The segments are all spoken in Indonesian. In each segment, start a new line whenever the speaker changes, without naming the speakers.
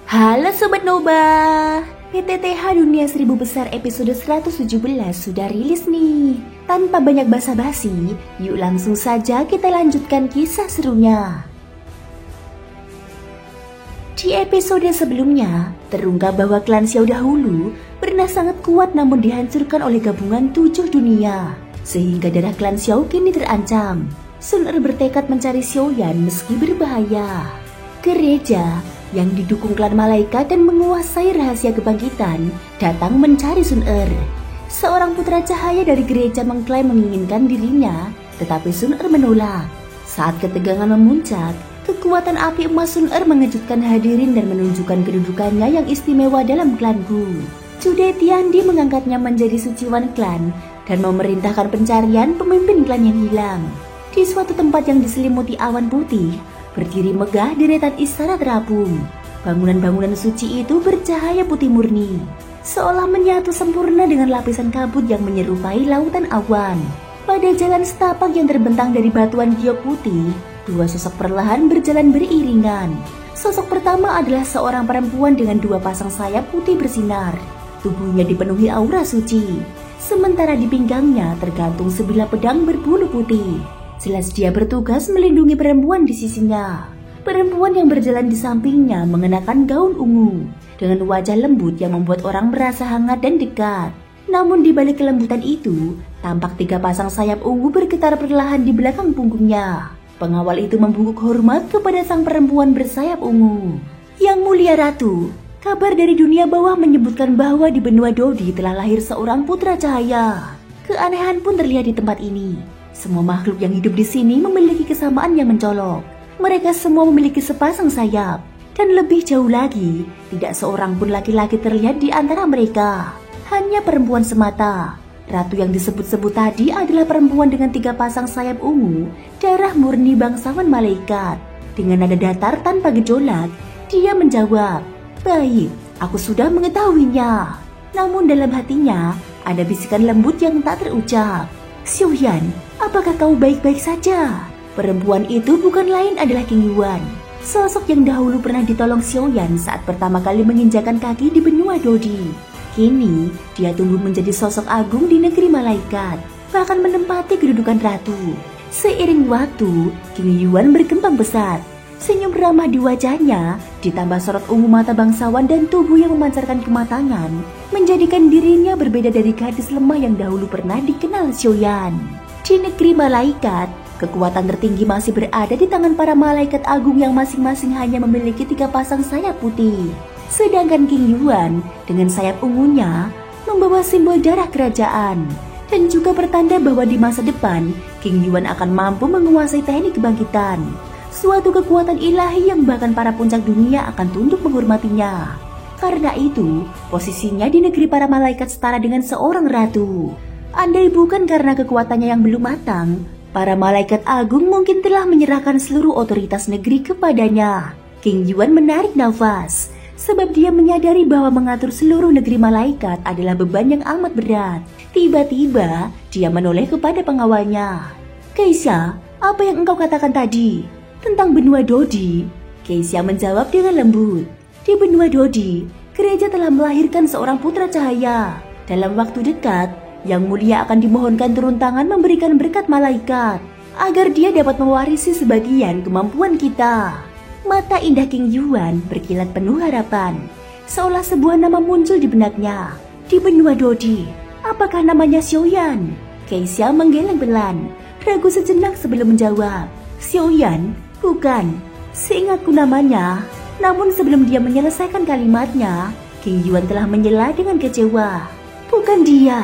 Halo Sobat Noba, PTTH Dunia Seribu Besar episode 117 sudah rilis nih. Tanpa banyak basa-basi, yuk langsung saja kita lanjutkan kisah serunya. Di episode sebelumnya, terungkap bahwa klan Xiao dahulu pernah sangat kuat namun dihancurkan oleh gabungan 7 dunia. Sehingga darah klan Xiao kini terancam. Sun Er bertekad mencari Xiaoyan meski berbahaya. Gereja yang didukung klan malaikat dan menguasai rahasia kebangkitan datang mencari Sun Er. Seorang putra cahaya dari gereja mengklaim menginginkan dirinya, tetapi Sun Er menolak. Saat ketegangan memuncak, kekuatan api emas Sun Er mengejutkan hadirin dan menunjukkan kedudukannya yang istimewa dalam klanku. Cude Tiandi mengangkatnya menjadi suciwan klan dan memerintahkan pencarian pemimpin klan yang hilang. Di suatu tempat yang diselimuti awan putih, berdiri megah deretan istana terapung. Bangunan-bangunan suci itu bercahaya putih murni, seolah menyatu sempurna dengan lapisan kabut yang menyerupai lautan awan. Pada jalan setapak yang terbentang dari batuan giok putih, dua sosok perlahan berjalan beriringan. Sosok pertama adalah seorang perempuan dengan dua pasang sayap putih bersinar. Tubuhnya dipenuhi aura suci, sementara di pinggangnya tergantung sebilah pedang berbulu putih. Jelas dia bertugas melindungi perempuan di sisinya. Perempuan yang berjalan di sampingnya mengenakan gaun ungu dengan wajah lembut yang membuat orang merasa hangat dan dekat. Namun di balik kelembutan itu, tampak 3 pasang sayap ungu bergetar perlahan di belakang punggungnya. Pengawal itu membungkuk hormat kepada sang perempuan bersayap ungu. Yang mulia ratu, kabar dari dunia bawah menyebutkan bahwa di benua Dodi telah lahir seorang putra cahaya. Keanehan pun terlihat di tempat ini. Semua makhluk yang hidup di sini memiliki kesamaan yang mencolok. Mereka semua memiliki sepasang sayap. Dan lebih jauh lagi, tidak seorang pun laki-laki terlihat di antara mereka. Hanya perempuan semata. Ratu yang disebut-sebut tadi adalah perempuan dengan 3 pasang sayap ungu, darah murni bangsawan malaikat. Dengan nada datar tanpa gejolak, dia menjawab, "Baik, aku sudah mengetahuinya." Namun dalam hatinya, ada bisikan lembut yang tak terucap. "Xiaoyan, apakah kau baik-baik saja?" Perempuan itu bukan lain adalah King Yuan, sosok yang dahulu pernah ditolong Xiaoyan saat pertama kali menginjakan kaki di benua Dodi. Kini, dia tumbuh menjadi sosok agung di negeri malaikat, bahkan menempati kedudukan ratu. Seiring waktu, King Yuan berkembang pesat. Senyum ramah di wajahnya, ditambah sorot ungu mata bangsawan dan tubuh yang memancarkan kematangan, menjadikan dirinya berbeda dari gadis lemah yang dahulu pernah dikenal Xiaoyan. Di negeri malaikat, kekuatan tertinggi masih berada di tangan para malaikat agung yang masing-masing hanya memiliki 3 pasang sayap putih. Sedangkan King Yuan dengan sayap ungunya membawa simbol darah kerajaan dan juga pertanda bahwa di masa depan King Yuan akan mampu menguasai teknik kebangkitan. Suatu kekuatan ilahi yang bahkan para puncak dunia akan tunduk menghormatinya. Karena itu, posisinya di negeri para malaikat setara dengan seorang ratu. Andai bukan karena kekuatannya yang belum matang, para malaikat agung mungkin telah menyerahkan seluruh otoritas negeri kepadanya. King Yuan menarik nafas, sebab dia menyadari bahwa mengatur seluruh negeri malaikat adalah beban yang amat berat. Tiba-tiba, dia menoleh kepada pengawalnya. "Keisha, apa yang engkau katakan tadi tentang benua Dodi?" Keisha menjawab dengan lembut. "Di benua Dodi, gereja telah melahirkan seorang putra cahaya. Dalam waktu dekat, Yang Mulia akan dimohonkan turun tangan memberikan berkat malaikat, agar dia dapat mewarisi sebagian kemampuan kita." Mata indah King Yuan berkilat penuh harapan, seolah sebuah nama muncul di benaknya. "Di benua Dodi, apakah namanya Xiaoyan?" Keisha menggeleng pelan, ragu sejenak sebelum menjawab. "Xiaoyan? Bukan, seingatku namanya." Namun sebelum dia menyelesaikan kalimatnya, King Yuan telah menyela dengan kecewa. "Bukan dia.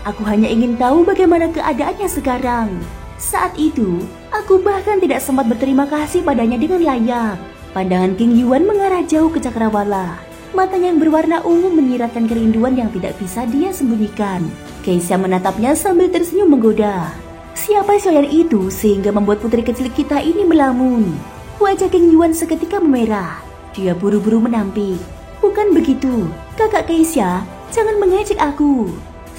Aku hanya ingin tahu bagaimana keadaannya sekarang. Saat itu, aku bahkan tidak sempat berterima kasih padanya dengan layak." Pandangan King Yuan mengarah jauh ke cakrawala. Matanya yang berwarna ungu menyiratkan kerinduan yang tidak bisa dia sembunyikan. Keisha menatapnya sambil tersenyum menggoda. Siapa Xiaoyan itu sehingga membuat putri kecil kita ini melamun? Wajah King Yuan seketika memerah. Dia buru-buru menampik. "Bukan begitu, kakak Keisha, jangan mengejek aku."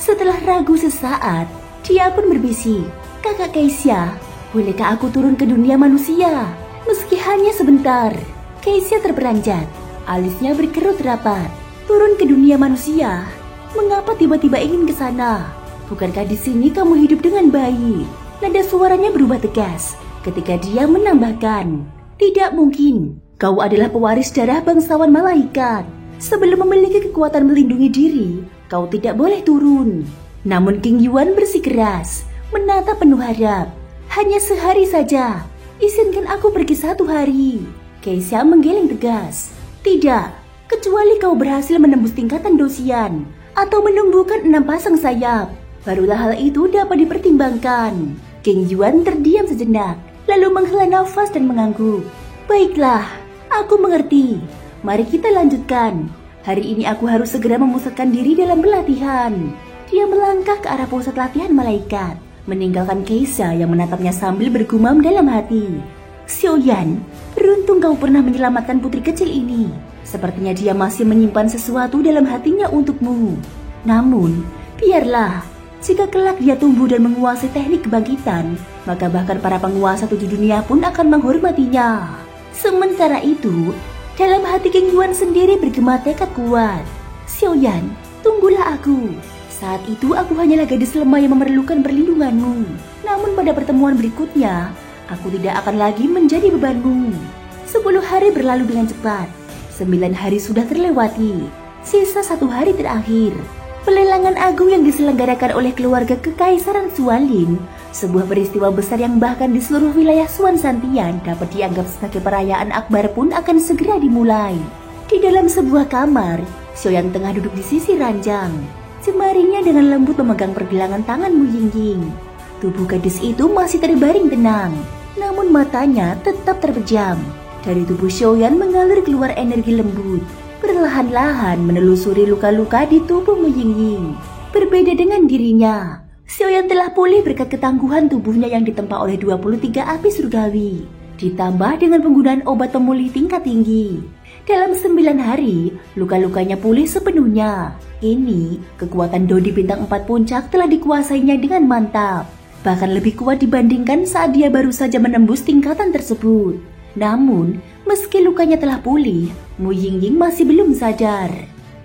Setelah ragu sesaat, dia pun berbisik, "Kakak Keisha, bolehkah aku turun ke dunia manusia? Meski hanya sebentar." Keisha terperanjat. Alisnya berkerut rapat. Turun ke dunia manusia? Mengapa tiba-tiba ingin ke sana? Bukankah di sini kamu hidup dengan baik? Nada suaranya berubah tegas ketika dia menambahkan, tidak mungkin. Kau adalah pewaris darah bangsawan malaikat. Sebelum memiliki kekuatan melindungi diri, kau tidak boleh turun. Namun King Yuan bersikeras, menatap penuh harap. Hanya sehari saja. Izinkan aku pergi 1 hari. Keisha menggeleng tegas. Tidak, kecuali kau berhasil menembus tingkatan dosian atau menumbuhkan 6 pasang sayap. Barulah hal itu dapat dipertimbangkan. King Yuan terdiam sejenak, lalu menghela nafas dan mengangguk. Baiklah, aku mengerti. Mari kita lanjutkan. Hari ini aku harus segera memusatkan diri dalam pelatihan. Dia melangkah ke arah pusat latihan malaikat, meninggalkan Keisha yang menatapnya sambil bergumam dalam hati. Xiaoyan, beruntung kau pernah menyelamatkan putri kecil ini. Sepertinya dia masih menyimpan sesuatu dalam hatinya untukmu. Namun, biarlah. Jika kelak dia tumbuh dan menguasai teknik kebangkitan, maka bahkan para penguasa 7 dunia pun akan menghormatinya. Sementara itu, dalam hati King Yuan sendiri bergema tekad kuat. Xiaoyan, tunggulah aku. Saat itu aku hanyalah gadis lemah yang memerlukan perlindunganmu. Namun pada pertemuan berikutnya, aku tidak akan lagi menjadi bebanmu. 10 hari berlalu dengan cepat. 9 hari sudah terlewati. Sisa 1 hari terakhir. Pelelangan agung yang diselenggarakan oleh keluarga Kekaisaran Xuanling, sebuah peristiwa besar yang bahkan di seluruh wilayah Xuan Santian dapat dianggap sebagai perayaan akbar pun akan segera dimulai. Di dalam sebuah kamar, Xiaoyan tengah duduk di sisi ranjang. Jemarinya dengan lembut memegang pergelangan tangan Mu Yingying. Tubuh gadis itu masih terbaring tenang, namun matanya tetap terpejam. Dari tubuh Xiaoyan mengalir keluar energi lembut, perlahan-lahan menelusuri luka-luka di tubuh Mu Yingying. Berbeda dengan dirinya, Xiaoyan telah pulih berkat ketangguhan tubuhnya yang ditempa oleh 23 api surgawi, ditambah dengan penggunaan obat pemulih tingkat tinggi. Dalam 9 hari, luka-lukanya pulih sepenuhnya. Kini, kekuatan Dodi bintang 4 puncak telah dikuasainya dengan mantap. Bahkan lebih kuat dibandingkan saat dia baru saja menembus tingkatan tersebut. Namun, meski lukanya telah pulih, Mu Yingying masih belum sadar.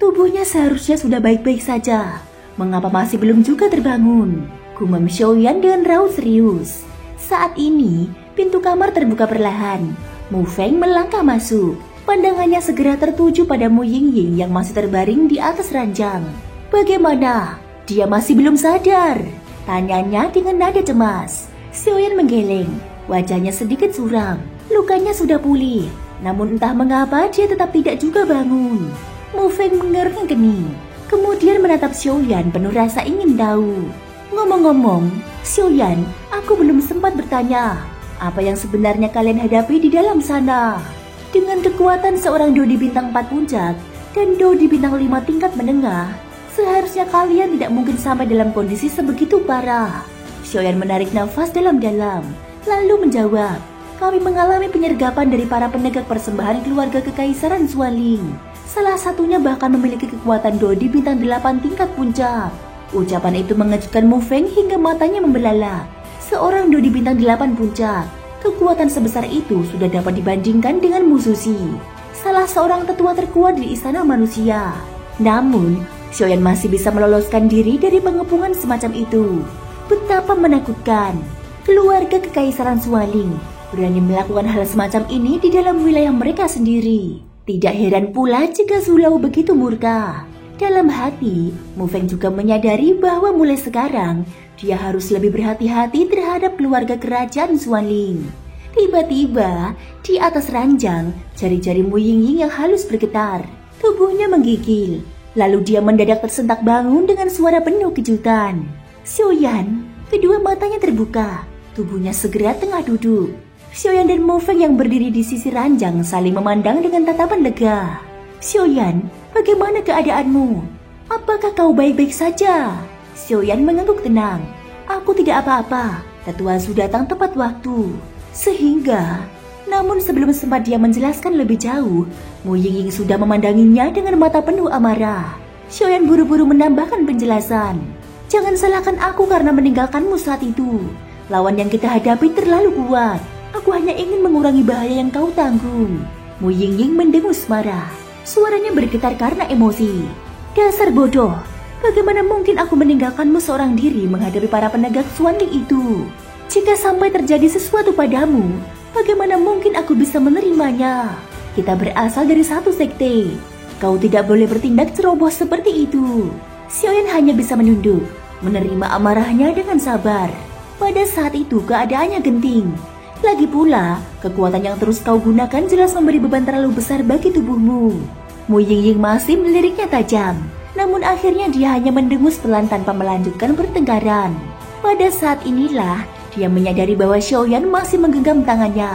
Tubuhnya seharusnya sudah baik-baik saja. Mengapa masih belum juga terbangun? Gumam Xiaoyan dengan raut serius. Saat ini, pintu kamar terbuka perlahan. Mu Feng melangkah masuk. Pandangannya segera tertuju pada Mu Yingying yang masih terbaring di atas ranjang. Bagaimana? Dia masih belum sadar? Tanyanya dengan nada cemas. Xiaoyan menggeleng. Wajahnya sedikit suram. Lukanya sudah pulih. Namun entah mengapa dia tetap tidak juga bangun. Mu Feng mengerutkan kening. Kemudian menatap Xiaoyan penuh rasa ingin tahu. Ngomong-ngomong, Xiaoyan, aku belum sempat bertanya. Apa yang sebenarnya kalian hadapi di dalam sana? Dengan kekuatan seorang Dodi bintang 4 puncak dan Dodi bintang 5 tingkat menengah, seharusnya kalian tidak mungkin sampai dalam kondisi sebegitu parah. Xiaoyan menarik nafas dalam-dalam, lalu menjawab, kami mengalami penyergapan dari para penegak persembahan keluarga Kekaisaran Xuanling. Salah satunya bahkan memiliki kekuatan Dodi bintang 8 tingkat puncak. Ucapan itu mengejutkan Mu Feng hingga matanya membelalak. Seorang Dodi bintang 8 puncak. Kekuatan sebesar itu sudah dapat dibandingkan dengan Mu Sushi, salah seorang tetua terkuat di istana manusia. Namun, Xiaoyan masih bisa meloloskan diri dari pengepungan semacam itu. Betapa menakutkan. Keluarga Kekaisaran Xuanling berani melakukan hal semacam ini di dalam wilayah mereka sendiri. Tidak heran pula jika Zulau begitu murka. Dalam hati, Mu Feng juga menyadari bahwa mulai sekarang dia harus lebih berhati-hati terhadap keluarga kerajaan Xuanling. Tiba-tiba, di atas ranjang, jari-jari Mu Yingying yang halus bergetar. Tubuhnya menggigil. Lalu dia mendadak tersentak bangun dengan suara penuh kejutan. Xiaoyan, kedua matanya terbuka. Tubuhnya segera tengah duduk. Xiaoyan dan Mu Feng yang berdiri di sisi ranjang saling memandang dengan tatapan lega. Xiaoyan, bagaimana keadaanmu? Apakah kau baik-baik saja? Xiaoyan mengangguk tenang. Aku tidak apa-apa. Tetua Zu datang tepat waktu. Sehingga, namun sebelum sempat dia menjelaskan lebih jauh, Mu Yingying sudah memandanginya dengan mata penuh amarah. Xiaoyan buru-buru menambahkan penjelasan. Jangan salahkan aku karena meninggalkanmu saat itu. Lawan yang kita hadapi terlalu kuat. Aku hanya ingin mengurangi bahaya yang kau tanggung. Mu Yingying mendengus marah. Suaranya bergetar karena emosi. Dasar bodoh, bagaimana mungkin aku meninggalkanmu seorang diri menghadapi para penegak Xuanling itu? Jika sampai terjadi sesuatu padamu, bagaimana mungkin aku bisa menerimanya? Kita berasal dari satu sekte. Kau tidak boleh bertindak ceroboh seperti itu. Xiaoyan hanya bisa menunduk, menerima amarahnya dengan sabar. Pada saat itu keadaannya genting. Lagi pula, kekuatan yang terus kau gunakan jelas memberi beban terlalu besar bagi tubuhmu. Mu Yingying masih meliriknya tajam, namun akhirnya dia hanya mendengus pelan tanpa melanjutkan pertengkaran. Pada saat inilah, dia menyadari bahwa Xiaoyan masih menggenggam tangannya.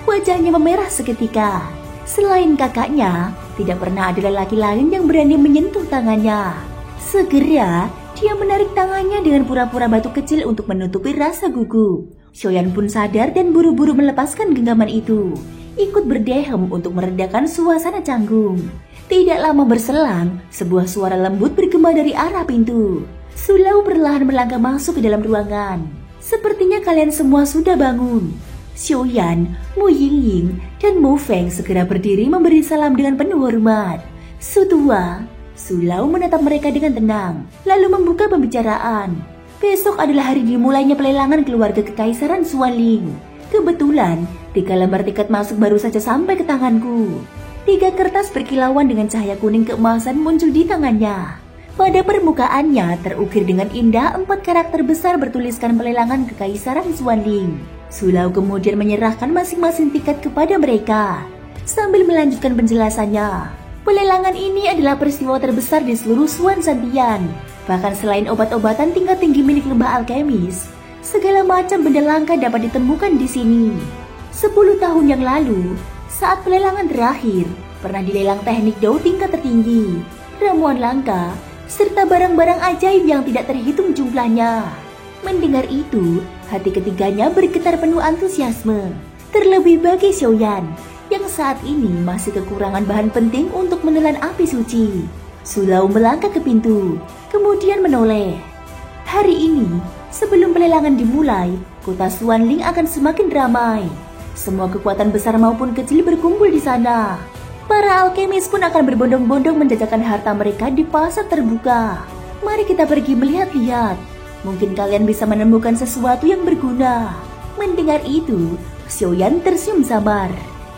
Wajahnya memerah seketika. Selain kakaknya, tidak pernah ada lelaki lain yang berani menyentuh tangannya. Segera, dia menarik tangannya dengan pura-pura batu kecil untuk menutupi rasa gugup. Xiaoyan pun sadar dan buru-buru melepaskan genggaman itu, ikut berdehem untuk meredakan suasana canggung. Tidak lama berselang, sebuah suara lembut bergema dari arah pintu. Su Lau perlahan melangkah masuk ke dalam ruangan. Sepertinya kalian semua sudah bangun. Xiaoyan, Mu Yingying, dan Mu Feng segera berdiri memberi salam dengan penuh hormat. Su tua, Su Lau menatap mereka dengan tenang, lalu membuka pembicaraan. Besok adalah hari dimulainya pelelangan keluarga kekaisaran Xuanling. Kebetulan, 3 lembar tiket masuk baru saja sampai ke tanganku. 3 kertas berkilauan dengan cahaya kuning keemasan muncul di tangannya. Pada permukaannya terukir dengan indah 4 karakter besar bertuliskan pelelangan kekaisaran Xuanling. Su Lau kemudian menyerahkan masing-masing tiket kepada mereka. Sambil melanjutkan penjelasannya, pelelangan ini adalah peristiwa terbesar di seluruh Xuan Santian. Bahkan selain obat-obatan tingkat tinggi milik lembah alkemis, segala macam benda langka dapat ditemukan di sini. 10 tahun yang lalu, saat pelelangan terakhir, pernah dilelang teknik dao tingkat tertinggi, ramuan langka, serta barang-barang ajaib yang tidak terhitung jumlahnya. Mendengar itu, hati ketiganya bergetar penuh antusiasme. Terlebih bagi Xiaoyan, yang saat ini masih kekurangan bahan penting untuk menelan api suci. Su Lau melangkah ke pintu, kemudian menoleh. Hari ini, sebelum pelelangan dimulai, kota Xuanling akan semakin ramai. Semua kekuatan besar maupun kecil berkumpul di sana. Para alkemis pun akan berbondong-bondong menjajakan harta mereka di pasar terbuka. Mari kita pergi melihat-lihat. Mungkin kalian bisa menemukan sesuatu yang berguna. Mendengar itu, Xiaoyan tersenyum samar.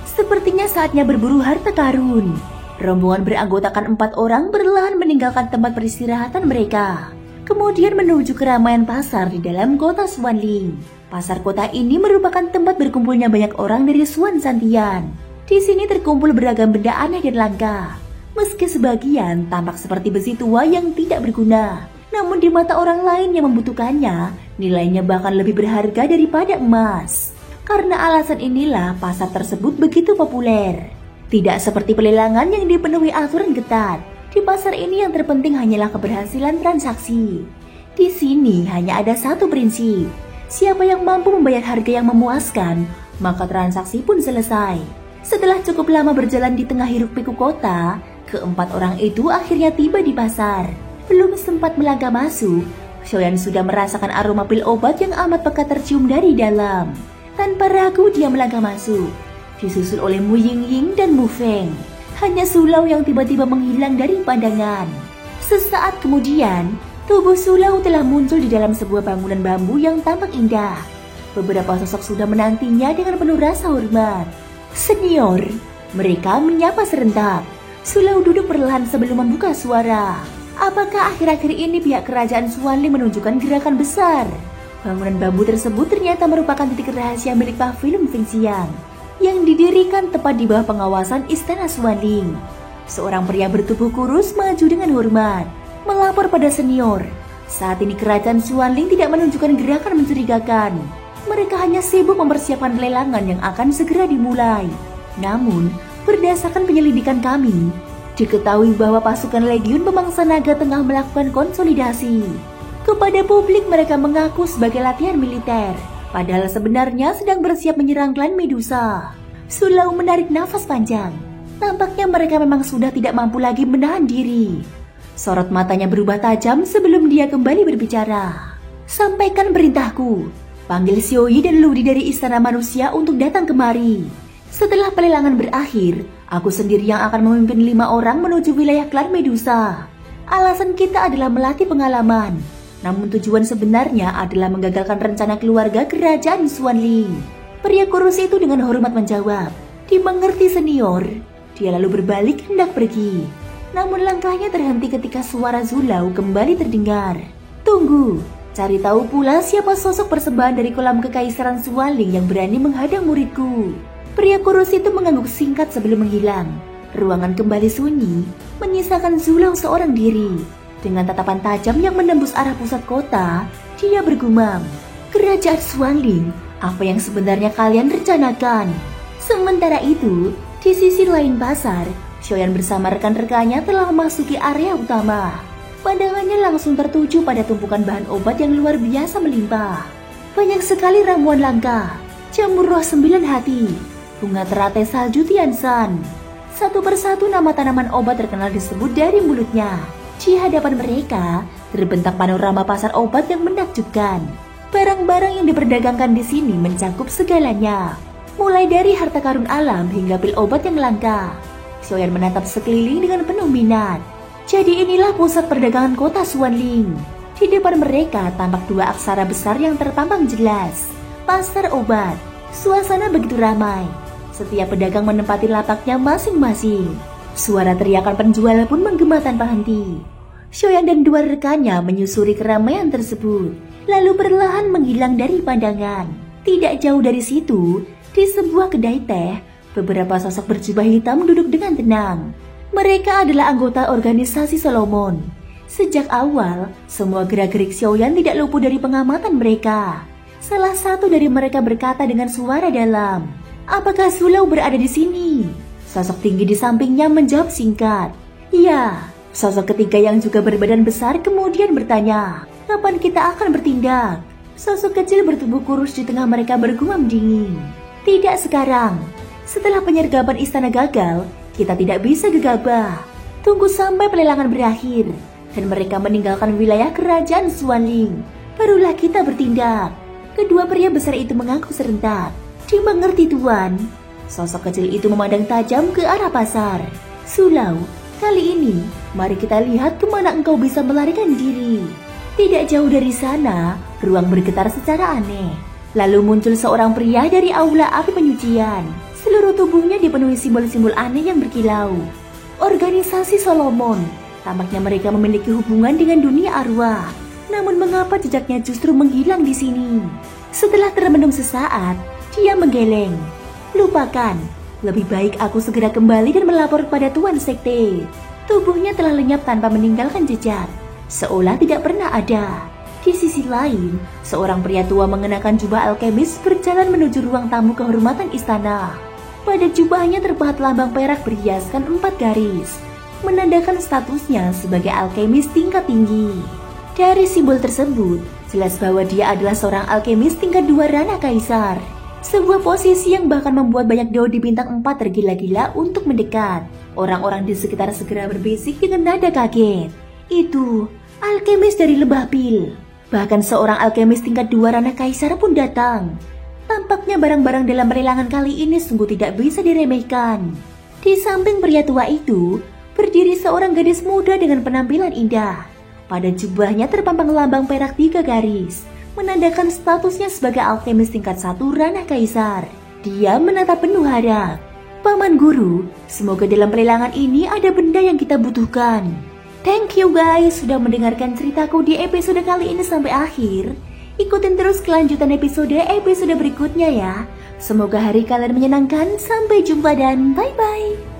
Sepertinya saatnya berburu harta karun. Rombongan beranggotakan 4 orang perlahan meninggalkan tempat peristirahatan mereka, kemudian menuju keramaian pasar di dalam kota Xuanling. Pasar kota ini merupakan tempat berkumpulnya banyak orang dari Xuan Santian. Di sini terkumpul beragam benda aneh dan langka. Meski sebagian tampak seperti besi tua yang tidak berguna, namun di mata orang lain yang membutuhkannya, nilainya bahkan lebih berharga daripada emas. Karena alasan inilah pasar tersebut begitu populer. Tidak seperti pelelangan yang dipenuhi aturan ketat. Di pasar ini yang terpenting hanyalah keberhasilan transaksi. Di sini hanya ada satu prinsip. Siapa yang mampu membayar harga yang memuaskan, maka transaksi pun selesai. Setelah cukup lama berjalan di tengah hiruk-pikuk kota, keempat orang itu akhirnya tiba di pasar. Belum sempat melangkah masuk, Xiaoyan sudah merasakan aroma pil obat yang amat pekat tercium dari dalam. Tanpa ragu dia melangkah masuk, disusul oleh Mu Yingying dan Mu Feng. Hanya Su Lau yang tiba-tiba menghilang dari pandangan. Sesaat kemudian, tubuh Su Lau telah muncul di dalam sebuah bangunan bambu yang tampak indah. Beberapa sosok sudah menantinya dengan penuh rasa hormat. Senior, mereka menyapa serentak. Su Lau duduk perlahan sebelum membuka suara. Apakah akhir-akhir ini pihak kerajaan Xuanling menunjukkan gerakan besar? Bangunan bambu tersebut ternyata merupakan titik rahasia milik pavilion Fengxiang yang didirikan tepat di bawah pengawasan Istana Xuanling. Seorang pria bertubuh kurus maju dengan hormat, melapor pada senior. Saat ini kerajaan Xuanling tidak menunjukkan gerakan mencurigakan. Mereka hanya sibuk mempersiapkan pelelangan yang akan segera dimulai. Namun, berdasarkan penyelidikan kami, diketahui bahwa pasukan Legiun Pemangsa Naga tengah melakukan konsolidasi. Kepada publik mereka mengaku sebagai latihan militer, padahal sebenarnya sedang bersiap menyerang klan Medusa. Su Lau menarik nafas panjang. Tampaknya mereka memang sudah tidak mampu lagi menahan diri. Sorot matanya berubah tajam sebelum dia kembali berbicara. Sampaikan perintahku. Panggil Xiaoyi dan Ludi dari Istana Manusia untuk datang kemari. Setelah pelelangan berakhir, Aku sendiri yang akan memimpin 5 orang menuju wilayah klan Medusa. Alasan kita adalah melatih pengalaman. Namun tujuan sebenarnya adalah menggagalkan rencana keluarga kerajaan Xuanling. Pria kurus itu dengan hormat menjawab. Dimengerti senior. Dia lalu berbalik hendak pergi. Namun langkahnya terhenti ketika suara Zulau kembali terdengar. Tunggu, cari tahu pula siapa sosok persembahan dari kolam kekaisaran Xuanling yang berani menghadang muridku. Pria kurus itu mengangguk singkat sebelum menghilang. Ruangan kembali sunyi, menyisakan Zulau seorang diri. Dengan tatapan tajam yang menembus arah pusat kota, dia bergumam. Kerajaan Xuanling, apa yang sebenarnya kalian rencanakan? Sementara itu, di sisi lain pasar, Xiaoyan bersama rekan-rekannya telah memasuki area utama. Pandangannya langsung tertuju pada tumpukan bahan obat yang luar biasa melimpah. Banyak sekali ramuan langka, jamur roh 9 hati, bunga teratai salju Tianshan. Satu persatu nama tanaman obat terkenal disebut dari mulutnya. Di hadapan mereka terbentang panorama pasar obat yang menakjubkan. Barang-barang yang diperdagangkan di sini mencakup segalanya, mulai dari harta karun alam hingga pil obat yang langka. Xiaoyan menatap sekeliling dengan penuh minat. Jadi inilah pusat perdagangan kota Xuanling. Di depan mereka tampak 2 aksara besar yang terpampang jelas. Pasar obat. Suasana begitu ramai. Setiap pedagang menempati lapaknya masing-masing. Suara teriakan penjual pun menggema tanpa henti. Xiaoyan dan 2 rekannya menyusuri keramaian tersebut, lalu perlahan menghilang dari pandangan. Tidak jauh dari situ, di sebuah kedai teh, beberapa sosok berjubah hitam duduk dengan tenang. Mereka adalah anggota organisasi Solomon. Sejak awal, semua gerak-gerik Xiaoyan tidak luput dari pengamatan mereka. Salah satu dari mereka berkata dengan suara dalam, "Apakah Zulau berada di sini?" Sosok tinggi di sampingnya menjawab singkat, "Iya." Sosok ketiga yang juga berbadan besar kemudian bertanya, "Kapan kita akan bertindak?" Sosok kecil bertubuh kurus di tengah mereka bergumam dingin, "Tidak sekarang. Setelah penyergapan istana gagal, kita tidak bisa gegabah. Tunggu sampai pelelangan berakhir dan mereka meninggalkan wilayah kerajaan Xuanling. Barulah kita bertindak." Kedua pria besar itu mengaku serentak. "Dimengerti, Tuan." Sosok kecil itu memandang tajam ke arah pasar. "Zulau, kali ini mari kita lihat kemana engkau bisa melarikan diri." Tidak jauh dari sana, ruang bergetar secara aneh. Lalu muncul seorang pria dari aula api penyucian. Seluruh tubuhnya dipenuhi simbol-simbol aneh yang berkilau. Organisasi Solomon. Tampaknya mereka memiliki hubungan dengan dunia arwah. Namun mengapa jejaknya justru menghilang di sini? Setelah termenung sesaat, dia menggeleng. "Lupakan, lebih baik aku segera kembali dan melapor pada Tuan Sekte." Tubuhnya telah lenyap tanpa meninggalkan jejak, seolah tidak pernah ada. Di sisi lain, seorang pria tua mengenakan jubah alkemis berjalan menuju ruang tamu kehormatan istana. Pada jubahnya terpahat lambang perak berhiaskan 4 garis, menandakan statusnya sebagai alkemis tingkat tinggi. Dari simbol tersebut, jelas bahwa dia adalah seorang alkemis tingkat 2 Ranah Kaisar. Sebuah posisi yang bahkan membuat banyak dao di bintang 4 tergila-gila untuk mendekat. Orang-orang di sekitar segera berbisik dengan nada kaget. "Itu alkemis dari Lembah Pil." Bahkan seorang alkemis tingkat 2 Ranah Kaisar pun datang. Tampaknya barang-barang dalam pelelangan kali ini sungguh tidak bisa diremehkan. Di samping pria tua itu, berdiri seorang gadis muda dengan penampilan indah. Pada jubahnya terpampang lambang perak 3 garis, menandakan statusnya sebagai alkemis tingkat 1 Ranah Kaisar. Dia menatap penuh harap. "Paman Guru, semoga dalam pelelangan ini ada benda yang kita butuhkan." Thank you guys sudah mendengarkan ceritaku di episode kali ini sampai akhir. Ikutin terus kelanjutan episode berikutnya ya. Semoga hari kalian menyenangkan. Sampai jumpa dan bye-bye.